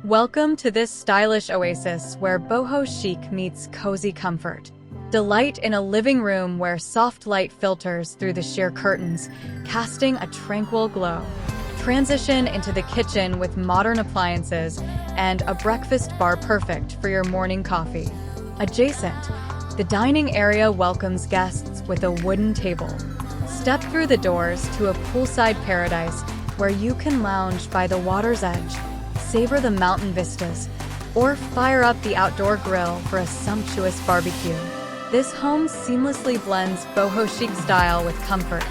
Welcome to this stylish oasis where boho chic meets cozy comfort. Delight in a living room where soft light filters through the sheer curtains, casting a tranquil glow. Transition into the kitchen with modern appliances and a breakfast bar perfect for your morning coffee. Adjacent, the dining area welcomes guests with a wooden table. Step through the doors to a poolside paradise where you can lounge by the water's edge, savor the mountain vistas, or fire up the outdoor grill for a sumptuous barbecue. This home seamlessly blends boho chic style with comfort,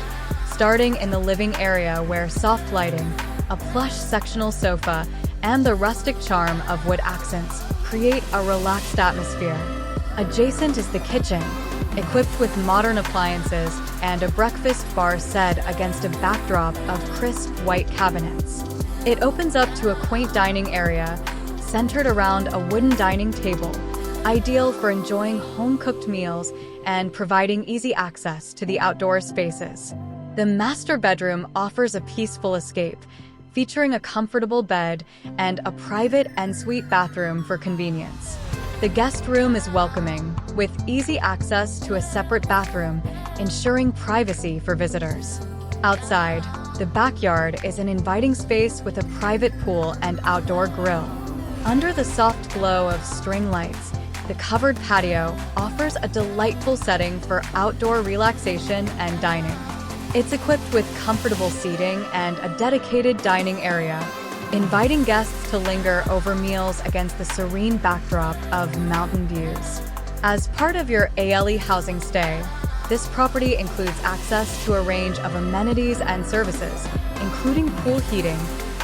starting in the living area where soft lighting, a plush sectional sofa, and the rustic charm of wood accents create a relaxed atmosphere. Adjacent is the kitchen, equipped with modern appliances and a breakfast bar set against a backdrop of crisp white cabinets. It opens up to a quaint dining area centered around a wooden dining table, ideal for enjoying home-cooked meals and providing easy access to the outdoor spaces. The master bedroom offers a peaceful escape, featuring a comfortable bed and a private ensuite bathroom for convenience. The guest room is welcoming, with easy access to a separate bathroom, ensuring privacy for visitors. Outside, the backyard is an inviting space with a private pool and outdoor grill. Under the soft glow of string lights, the covered patio offers a delightful setting for outdoor relaxation and dining. It's equipped with comfortable seating and a dedicated dining area, inviting guests to linger over meals against the serene backdrop of mountain views. As part of your ALE housing stay, this property includes access to a range of amenities and services, including pool heating,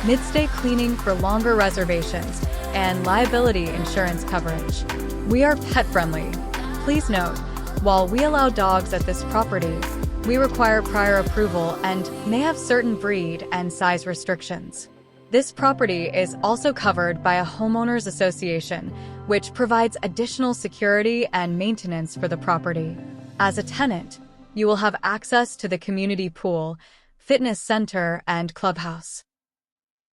mid-stay cleaning for longer reservations, and liability insurance coverage. We are pet-friendly. Please note, while we allow dogs at this property, we require prior approval and may have certain breed and size restrictions. This property is also covered by a homeowners association, which provides additional security and maintenance for the property. As a tenant, you will have access to the community pool, fitness center, and clubhouse.